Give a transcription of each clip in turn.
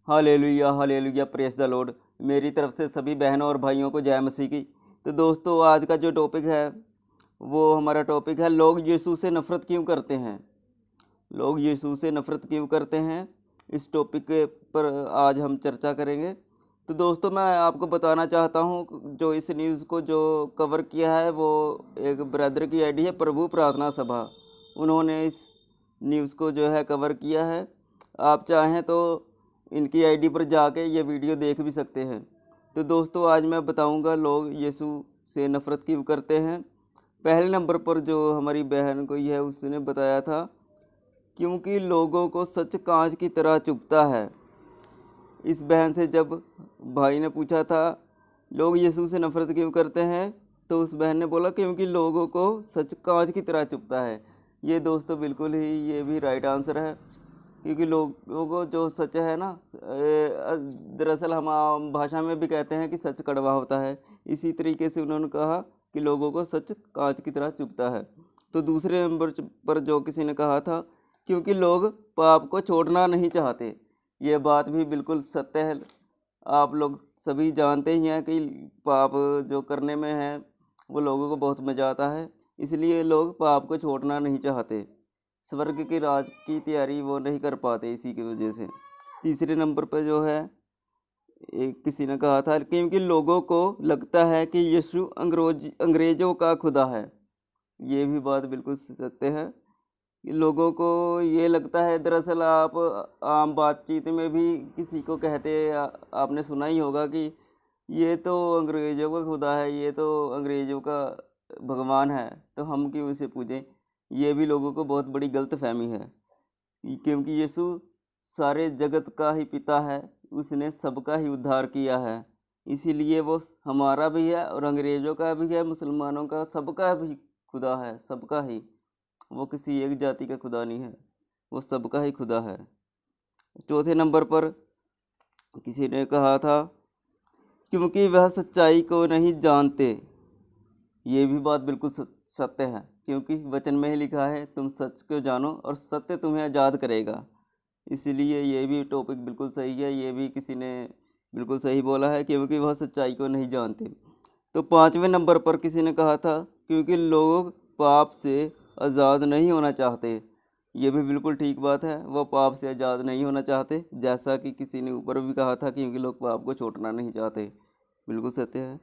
Hallelujah hallelujah, press the Lord. मेरी तरफ से सभी बहनों और भाइयों को जय मसीह की। तो दोस्तों, आज का जो टॉपिक है वो हमारा टॉपिक है, लोग यीशु से नफ़रत क्यों करते हैं। लोग यीशु से नफ़रत क्यों करते हैं, इस टॉपिक के पर आज हम चर्चा करेंगे। तो दोस्तों, मैं आपको बताना चाहता हूँ, जो इस न्यूज़ को जो कवर किया है वो एक ब्रदर की आईडी है, प्रभु प्रार्थना सभा। उन्होंने इस न्यूज़ को जो है कवर किया है। आप चाहें तो इनकी आईडी पर जाके ये वीडियो देख भी सकते हैं। तो दोस्तों, आज मैं बताऊंगा लोग यीशु से नफ़रत क्यों करते हैं। पहले नंबर पर जो हमारी बहन कोई है उसने बताया था, क्योंकि लोगों को सच कांच की तरह चुभता है। इस बहन से जब भाई ने पूछा था लोग यीशु से नफ़रत क्यों करते हैं, तो उस बहन ने बोला क्योंकि लोगों को सच कांच की तरह चुभता है। ये दोस्तों बिल्कुल ही ये भी राइट आंसर है, क्योंकि लोगों को जो सच है ना, दरअसल हम आम भाषा में भी कहते हैं कि सच कड़वा होता है। इसी तरीके से उन्होंने कहा कि लोगों को सच कांच की तरह चुभता है। तो दूसरे नंबर पर जो किसी ने कहा था, क्योंकि लोग पाप को छोड़ना नहीं चाहते। ये बात भी बिल्कुल सत्य है। आप लोग सभी जानते ही हैं कि पाप जो करने में है वो लोगों को बहुत मज़ा आता है, इसलिए लोग पाप को छोड़ना नहीं चाहते। स्वर्ग के राज की तैयारी वो नहीं कर पाते इसी की वजह से। तीसरे नंबर पर जो है, एक किसी ने कहा था, क्योंकि लोगों को लगता है कि यीशु अंग्रेज़ों का खुदा है। ये भी बात बिल्कुल सत्य है। लोगों को ये लगता है, दरअसल आप आम बातचीत में भी किसी को कहते आपने सुना ही होगा कि ये तो अंग्रेज़ों का खुदा है, ये तो अंग्रेज़ों का भगवान है, तो हम क्यों इसे पूजें। ये भी लोगों को बहुत बड़ी गलतफहमी है, क्योंकि यीशु सारे जगत का ही पिता है, उसने सबका ही उद्धार किया है। इसीलिए वो हमारा भी है और अंग्रेज़ों का भी है, मुसलमानों का, सबका भी खुदा है, सबका ही। वो किसी एक जाति का खुदा नहीं है, वो सबका ही खुदा है। चौथे नंबर पर किसी ने कहा था, क्योंकि वह सच्चाई को नहीं जानते। ये भी बात बिल्कुल सत्य है, क्योंकि वचन में ही लिखा है, तुम सच को जानो और सत्य तुम्हें आज़ाद करेगा। इसलिए ये भी टॉपिक बिल्कुल सही है। ये भी किसी ने बिल्कुल सही बोला है, क्योंकि वह सच्चाई को नहीं जानते। तो पाँचवें नंबर पर किसी ने कहा था, क्योंकि लोग पाप से आज़ाद नहीं होना चाहते। ये भी बिल्कुल ठीक बात है, वह पाप से आज़ाद नहीं होना चाहते, जैसा कि किसी ने ऊपर भी कहा था, क्योंकि लोग पाप को छोड़ना नहीं चाहते। बिल्कुल सत्य है।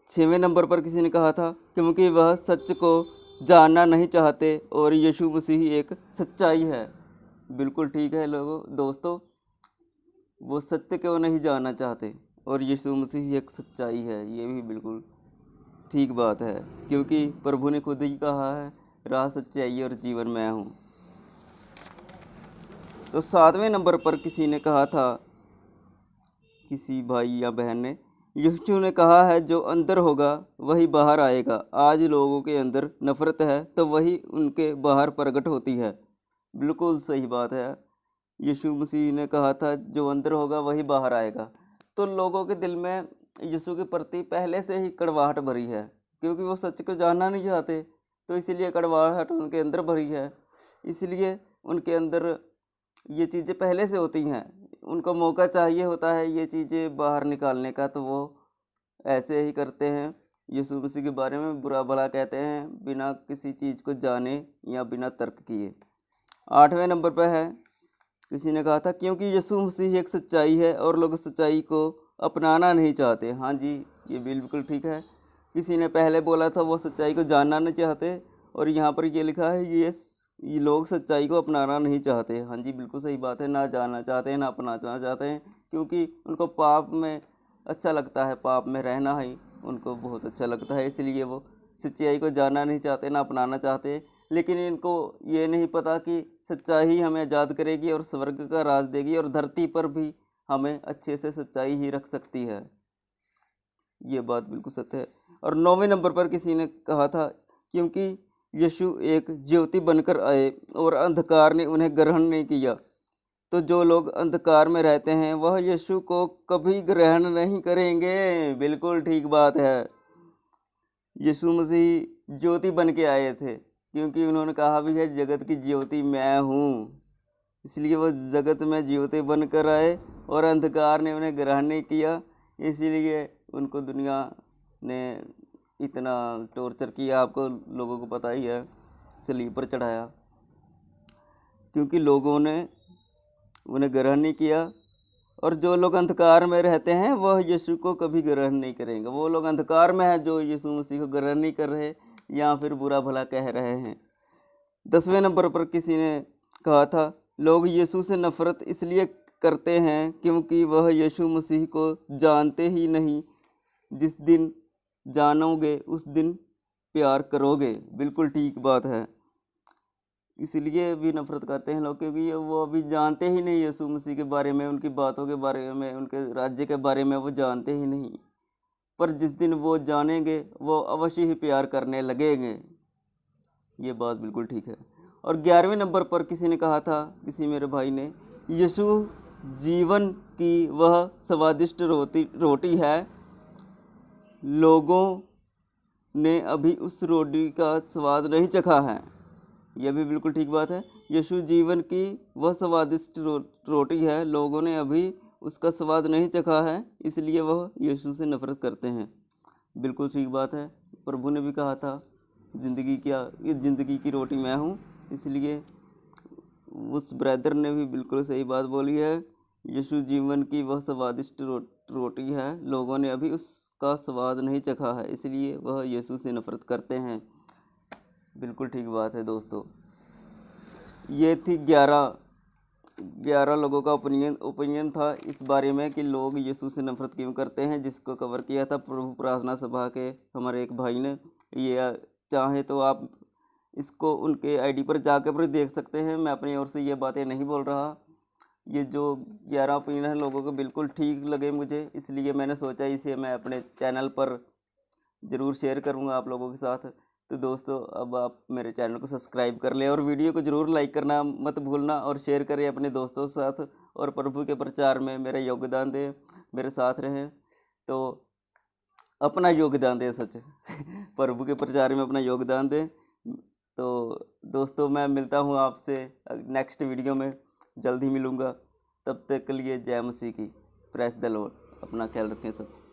छवें नंबर पर किसी ने कहा था, क्योंकि वह सच को जानना नहीं चाहते और यीशु मसीह एक सच्चाई है। बिल्कुल ठीक है दोस्तों, वो सत्य को नहीं जानना चाहते और यीशु मसीह एक सच्चाई है। ये भी बिल्कुल ठीक बात है, क्योंकि प्रभु ने खुद ही कहा है, राह सच्चाई और जीवन मैं हूँ। तो सातवें नंबर पर किसी ने कहा था, किसी भाई या बहन ने, यीशु ने कहा है, जो अंदर होगा वही बाहर आएगा। आज लोगों के अंदर नफ़रत है तो वही उनके बाहर प्रकट होती है। बिल्कुल सही बात है। यीशु मसीह ने कहा था, जो अंदर होगा वही बाहर आएगा। तो लोगों के दिल में यीशु के प्रति पहले से ही कड़वाहट भरी है, क्योंकि वो सच को जानना नहीं चाहते, तो इसलिए कड़वाहट उनके अंदर भरी है। इसलिए उनके अंदर ये चीज़ें पहले से होती हैं, उनको मौका चाहिए होता है ये चीज़ें बाहर निकालने का, तो वो ऐसे ही करते हैं। यीशु मसीह के बारे में बुरा भला कहते हैं, बिना किसी चीज़ को जाने या बिना तर्क किए। आठवें नंबर पर है, किसी ने कहा था, क्योंकि यीशु मसीह एक सच्चाई है और लोग सच्चाई को अपनाना नहीं चाहते। हाँ जी, ये बिल्कुल ठीक है। किसी ने पहले बोला था वो सच्चाई को जानना नहीं चाहते, और यहाँ पर ये लिखा है, ये लोग सच्चाई को अपनाना नहीं चाहते। हाँ जी, बिल्कुल सही बात है। ना जानना चाहते हैं, ना अपनाना चाहते हैं, क्योंकि उनको पाप में अच्छा लगता है, पाप में रहना ही उनको बहुत अच्छा लगता है। इसलिए वो सच्चाई को जानना नहीं चाहते, ना अपनाना चाहते। लेकिन इनको ये नहीं पता कि सच्चाई ही हमें आज़ाद करेगी और स्वर्ग का राज देगी, और धरती पर भी हमें अच्छे से सच्चाई ही रख सकती है। ये बात बिल्कुल सत्य है। और 9वें नंबर पर किसी ने कहा था, क्योंकि यीशु एक ज्योति बनकर आए और अंधकार ने उन्हें ग्रहण नहीं किया। तो जो लोग अंधकार में रहते हैं वह यीशु को कभी ग्रहण नहीं करेंगे। बिल्कुल ठीक बात है। यीशु मसीह ज्योति बन के आए थे, क्योंकि उन्होंने कहा भी है, जगत की ज्योति मैं हूँ। इसलिए वो जगत में ज्योति बनकर आए और अंधकार ने उन्हें ग्रहण नहीं किया, इसीलिए उनको दुनिया ने इतना टॉर्चर किया। आपको लोगों को पता ही है, सलीब पर चढ़ाया, क्योंकि लोगों ने उन्हें ग्रहण नहीं किया। और जो लोग अंधकार में रहते हैं वह यीशु को कभी ग्रहण नहीं करेंगे। वो लोग अंधकार में हैं जो यीशु मसीह को ग्रहण नहीं कर रहे या फिर बुरा भला कह रहे हैं। 10वें नंबर पर किसी ने कहा था, लोग यीशु से नफ़रत इसलिए करते हैं क्योंकि वह यीशु मसीह को जानते ही नहीं। जिस दिन जानोगे उस दिन प्यार करोगे। बिल्कुल ठीक बात है। इसलिए भी नफ़रत करते हैं लोग क्योंकि वो अभी जानते ही नहीं यीशु मसीह के बारे में, उनकी बातों के बारे में, उनके राज्य के बारे में वो जानते ही नहीं। पर जिस दिन वो जानेंगे वो अवश्य ही प्यार करने लगेंगे। ये बात बिल्कुल ठीक है। और 11वें नंबर पर किसी ने कहा था, किसी मेरे भाई ने, यीशु जीवन की वह स्वादिष्ट रोटी है, लोगों ने अभी उस रोटी का स्वाद नहीं चखा है। यह भी बिल्कुल ठीक बात है। यीशु जीवन की वह स्वादिष्ट रोटी है, लोगों ने अभी उसका स्वाद नहीं चखा है, इसलिए वह यीशु से नफ़रत करते हैं। बिल्कुल ठीक बात है। प्रभु ने भी कहा था, ज़िंदगी की रोटी मैं हूँ। इसलिए उस ब्रदर ने भी बिल्कुल सही बात बोली है। यीशु जीवन की वह स्वादिष्ट रोटी है, लोगों ने अभी उसका स्वाद नहीं चखा है, इसलिए वह यीशु से नफ़रत करते हैं। बिल्कुल ठीक बात है दोस्तों। ये थी 11 लोगों का ओपिनियन था इस बारे में कि लोग यीशु से नफ़रत क्यों करते हैं, जिसको कवर किया था प्रभु प्रार्थना सभा के हमारे एक भाई ने। ये चाहे तो आप इसको उनके आईडी पर जाकर पर देख सकते हैं। मैं अपनी ओर से ये बातें नहीं बोल रहा। ये जो 11 ओपिनियन है लोगों को बिल्कुल ठीक लगे मुझे, इसलिए मैंने सोचा इसे मैं अपने चैनल पर ज़रूर शेयर करूँगा आप लोगों के साथ। तो दोस्तों, अब आप मेरे चैनल को सब्सक्राइब कर लें और वीडियो को ज़रूर लाइक करना मत भूलना और शेयर करें अपने दोस्तों के साथ, और प्रभु के प्रचार में मेरा योगदान दें, मेरे साथ रहें। तो अपना योगदान दें, सच प्रभु के प्रचार में अपना योगदान दें। तो दोस्तों, मैं मिलता हूँ आपसे नेक्स्ट वीडियो में, जल्द ही मिलूँगा। तब तक के लिए जय मसीह की। Press the Lord. अपना ख्याल रखें सब।